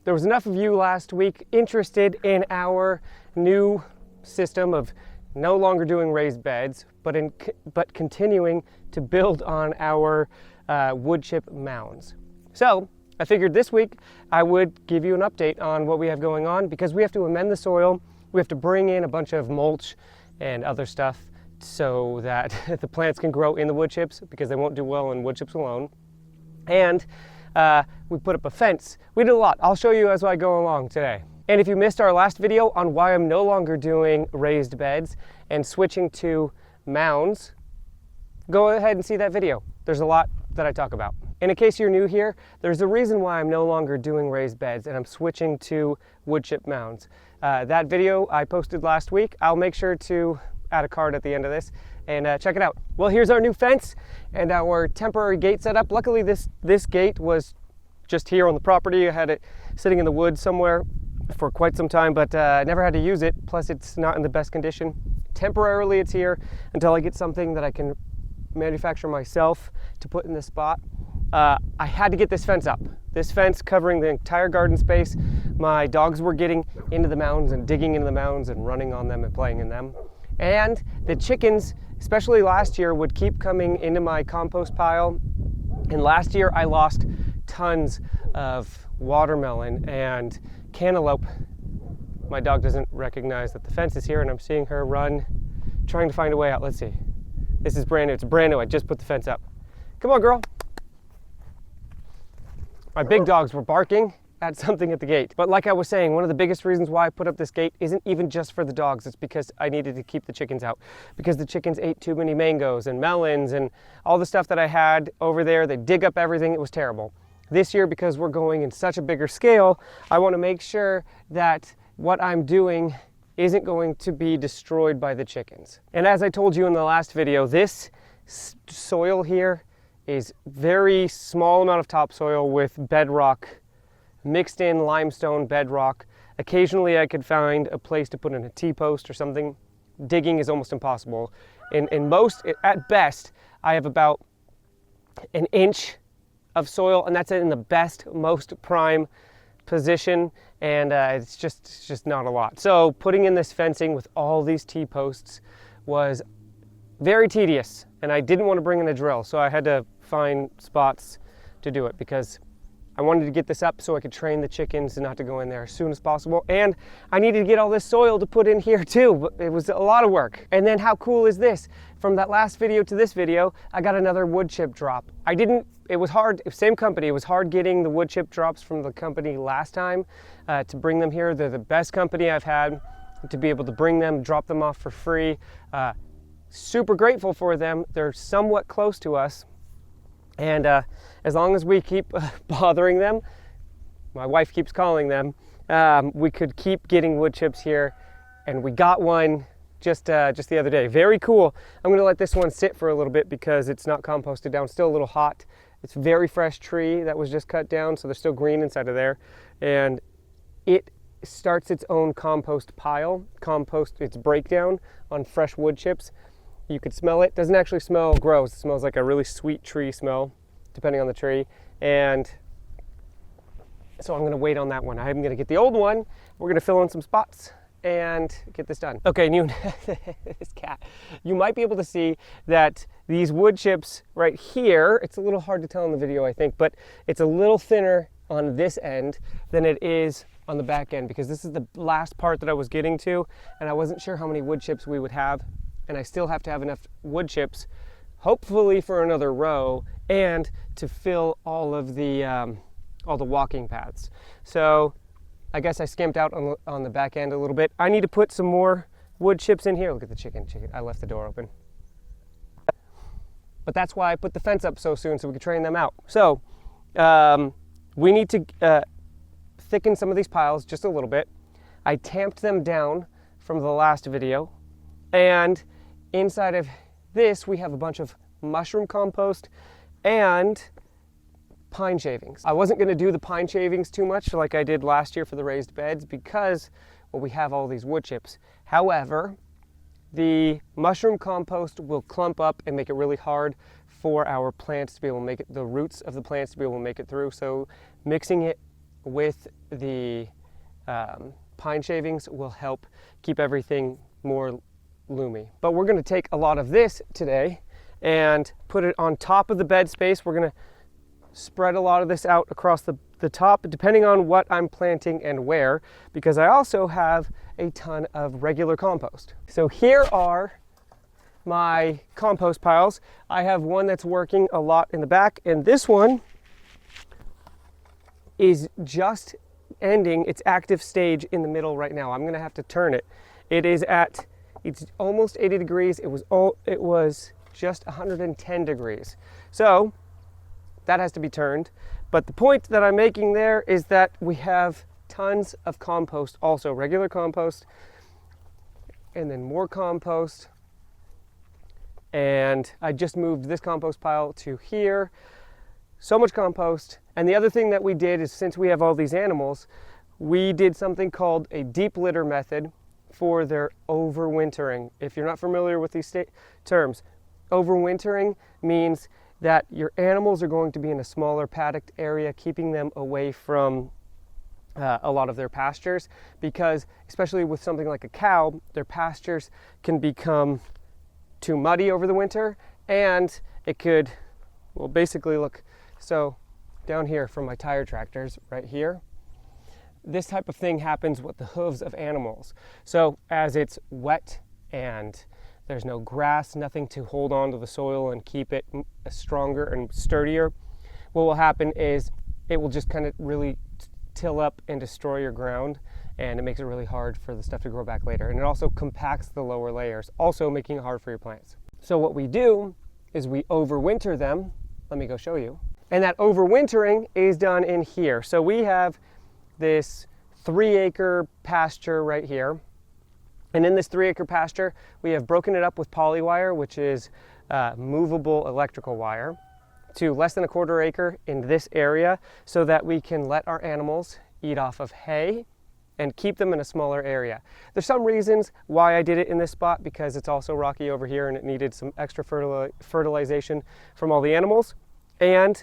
There was enough of you last week interested in our new system of no longer doing raised beds, but continuing to build on our wood chip mounds. So I figured this week I would give you an update on what we have going on, because we have to amend the soil. We have to bring in a bunch of mulch and other stuff so that the plants can grow in the wood chips, because they won't do well in wood chips alone. And we put up a fence. We did a lot. I'll show you as I go along today. And if you missed our last video on why I'm no longer doing raised beds and switching to mounds, go ahead and see that video. There's a lot that I talk about. And in case you're new here, there's a reason why I'm no longer doing raised beds and I'm switching to wood chip mounds. That video I posted last week. I'll make sure to add a card at the end of this and check it out. Well, here's our new fence and our temporary gate set up. Luckily this gate was just here on the property. I had it sitting in the woods somewhere for quite some time, but I never had to use it. Plus it's not in the best condition. Temporarily it's here until I get something that I can manufacture myself to put in this spot. I had to get this fence up. This fence covering the entire garden space. My dogs were getting into the mounds and digging into the mounds and running on them and playing in them. And the chickens, especially last year, would keep coming into my compost pile. And last year I lost tons of watermelon and cantaloupe. My dog doesn't recognize that the fence is here, and I'm seeing her run, trying to find a way out. Let's see. This is brand new. It's brand new. I just put the fence up. Come on, girl. My big dogs were barking at something at the gate. But like I was saying, one of the biggest reasons why I put up this gate isn't even just for the dogs. It's because I needed to keep the chickens out, because the chickens ate too many mangoes and melons and all the stuff that I had over there. They dig up everything. It was terrible. This year, because we're going in such a bigger scale, I want to make sure that what I'm doing isn't going to be destroyed by the chickens. And as I told you in the last video, this soil here is very small amount of topsoil with bedrock, mixed in limestone bedrock. Occasionally I could find a place to put in a T-post or something. Digging is almost impossible. At best, I have about an inch of soil, and that's in the best, most prime position, and it's just not a lot. So putting in this fencing with all these T-posts was very tedious, and I didn't want to bring in a drill, so I had to find spots to do it, because I wanted to get this up so I could train the chickens not to go in there as soon as possible. And I needed to get all this soil to put in here too, but it was a lot of work. And then how cool is this? From that last video to this video, I got another wood chip drop. It was hard, same company, it was hard getting the wood chip drops from the company last time to bring them here. They're the best company I've had to be able to bring them, drop them off for free. Super grateful for them. They're somewhat close to us. And as long as we keep bothering them, my wife keeps calling them, we could keep getting wood chips here. And we got one just the other day. Very cool. I'm gonna let this one sit for a little bit because it's not composted down, still a little hot. It's a very fresh tree that was just cut down, so they're still green inside of there. And it starts its own compost pile, its breakdown on fresh wood chips. You could smell it. Doesn't actually smell gross. It smells like a really sweet tree smell, depending on the tree. And so I'm gonna wait on that one. I'm gonna get the old one. We're gonna fill in some spots and get this done. Okay, this cat. You might be able to see that these wood chips right here, it's a little hard to tell in the video, I think, but it's a little thinner on this end than it is on the back end, because this is the last part that I was getting to, and I wasn't sure how many wood chips we would have. And I still have to have enough wood chips, hopefully for another row, and to fill all the walking paths. So I guess I skimped out on the back end a little bit. I need to put some more wood chips in here. Look at the chicken. I left the door open. But that's why I put the fence up so soon, so we could train them out. So we need to thicken some of these piles just a little bit. I tamped them down from the last video, and inside of this, we have a bunch of mushroom compost and pine shavings. I wasn't gonna do the pine shavings too much like I did last year for the raised beds because, well, we have all these wood chips. However, the mushroom compost will clump up and make it really hard for our plants to be able to make it, the roots of the plants to be able to make it through. So mixing it with the pine shavings will help keep everything more loomy. But we're going to take a lot of this today and put it on top of the bed space. We're going to spread a lot of this out across the top, depending on what I'm planting and where, because I also have a ton of regular compost. So here are my compost piles. I have one that's working a lot in the back, and this one is just ending its active stage in the middle right now. I'm gonna have to turn it. It's almost 80 degrees. It was just 110 degrees. So that has to be turned. But the point that I'm making there is that we have tons of compost, also regular compost, and then more compost. And I just moved this compost pile to here. So much compost. And the other thing that we did is, since we have all these animals, we did something called a deep litter method for their overwintering. If you're not familiar with these terms, overwintering means that your animals are going to be in a smaller paddocked area, keeping them away from a lot of their pastures, because especially with something like a cow, their pastures can become too muddy over the winter, and it could, well, basically look, so down here from my tire tractors right here, this type of thing happens with the hooves of animals. So as it's wet and there's no grass, nothing to hold on to the soil and keep it stronger and sturdier, what will happen is it will just kind of really till up and destroy your ground, and it makes it really hard for the stuff to grow back later. And it also compacts the lower layers, also making it hard for your plants. So what we do is we overwinter them. Let me go show you. And that overwintering is done in here. So we have this 3-acre pasture right here. And in this 3-acre pasture, we have broken it up with polywire, which is movable electrical wire, to less than 1/4 acre in this area, so that we can let our animals eat off of hay and keep them in a smaller area. There's some reasons why I did it in this spot, because it's also rocky over here and it needed some extra fertilization from all the animals. And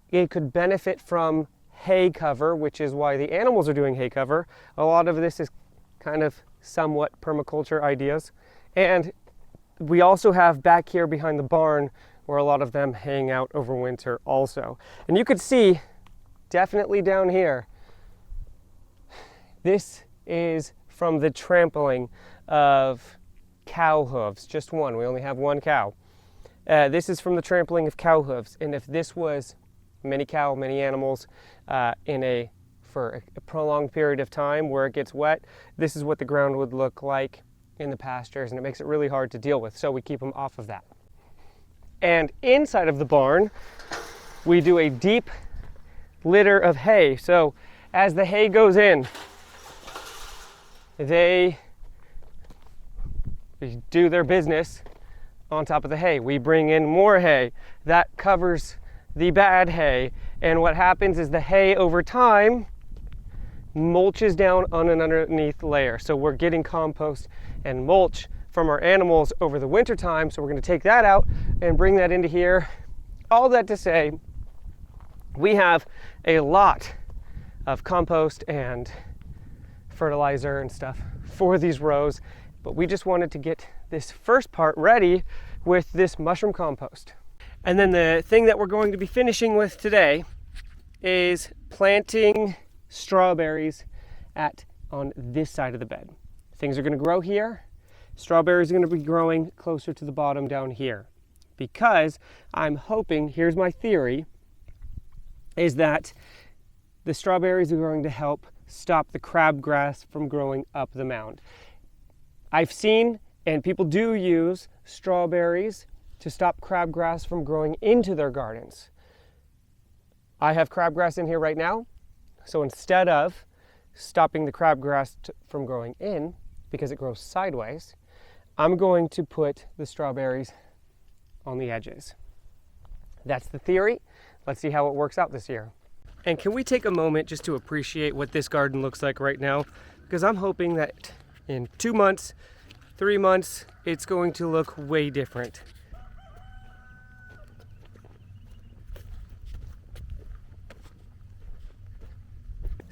it could benefit from hay cover, which is why the animals are doing hay cover. A lot of this is kind of somewhat permaculture ideas. And we also have back here behind the barn where a lot of them hang out over winter also. And you could see definitely down here, this is from the trampling of cow hooves, just one. We only have one cow. This is from the trampling of cow hooves. And if this was many cow, many animals for a prolonged period of time where it gets wet, this is what the ground would look like in the pastures, and it makes it really hard to deal with. So we keep them off of that. And inside of the barn, we do a deep litter of hay. So as the hay goes in, they do their business on top of the hay. We bring in more hay. That covers the bad hay. And what happens is the hay over time mulches down on an underneath layer. So we're getting compost and mulch from our animals over the winter time. So we're going to take that out and bring that into here. All that to say, we have a lot of compost and fertilizer and stuff for these rows, but we just wanted to get this first part ready with this mushroom compost. And then the thing that we're going to be finishing with today is planting strawberries on this side of the bed. Things are going to grow here. Strawberries are going to be growing closer to the bottom down here, because I'm hoping, here's my theory, is that the strawberries are going to help stop the crabgrass from growing up the mound. I've seen, and people do use strawberries to stop crabgrass from growing into their gardens. I have crabgrass in here right now, so instead of stopping the crabgrass from growing in, because it grows sideways, I'm going to put the strawberries on the edges. That's the theory. Let's see how it works out this year. And can we take a moment just to appreciate what this garden looks like right now? Because I'm hoping that in 2 months, 3 months, it's going to look way different.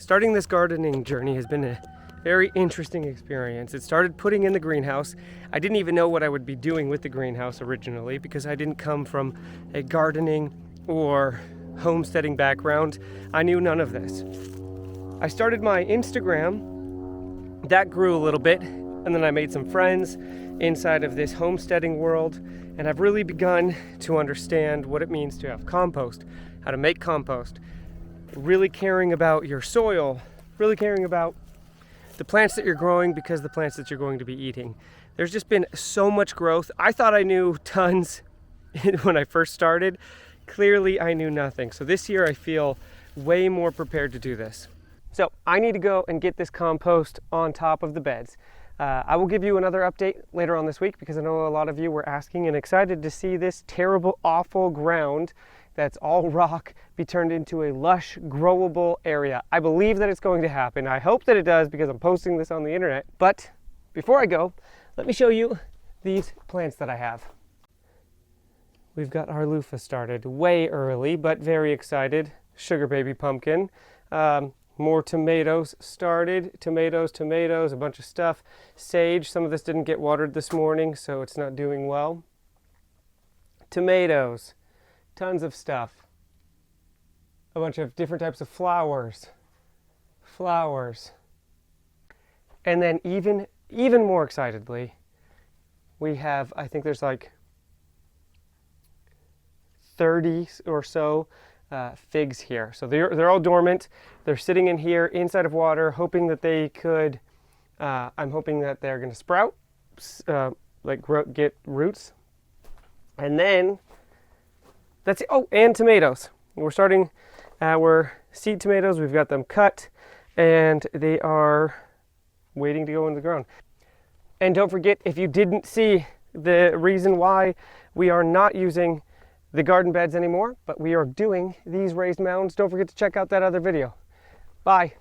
Starting this gardening journey has been a very interesting experience. It started putting in the greenhouse. I didn't even know what I would be doing with the greenhouse originally because I didn't come from a gardening or homesteading background. I knew none of this. I started my Instagram. That grew a little bit, and then I made some friends inside of this homesteading world, and I've really begun to understand what it means to have compost, how to make compost, really caring about your soil, really caring about the plants that you're growing because the plants that you're going to be eating. There's just been so much growth. I thought I knew tons when I first started. Clearly I knew nothing. So this year I feel way more prepared to do this. So I need to go and get this compost on top of the beds. I will give you another update later on this week because I know a lot of you were asking and excited to see this terrible, awful ground that's all rock be turned into a lush, growable area. I believe that it's going to happen. I hope that it does because I'm posting this on the internet. But before I go, let me show you these plants that I have. We've got our loofah started way early, but very excited. Sugar baby pumpkin. More tomatoes started, tomatoes, a bunch of stuff. Sage, some of this didn't get watered this morning, so it's not doing well. Tomatoes, tons of stuff. A bunch of different types of flowers. And then even more excitedly, we have, I think there's like 30 or so figs here. So they're all dormant. They're sitting in here inside of water, hoping that they could, I'm hoping that they're going to sprout, get roots. And then, that's it. Oh, and tomatoes. We're starting our seed tomatoes. We've got them cut and they are waiting to go in the ground. And don't forget, if you didn't see the reason why we are not using the garden beds anymore, but we are doing these raised mounds, don't forget to check out that other video. Bye.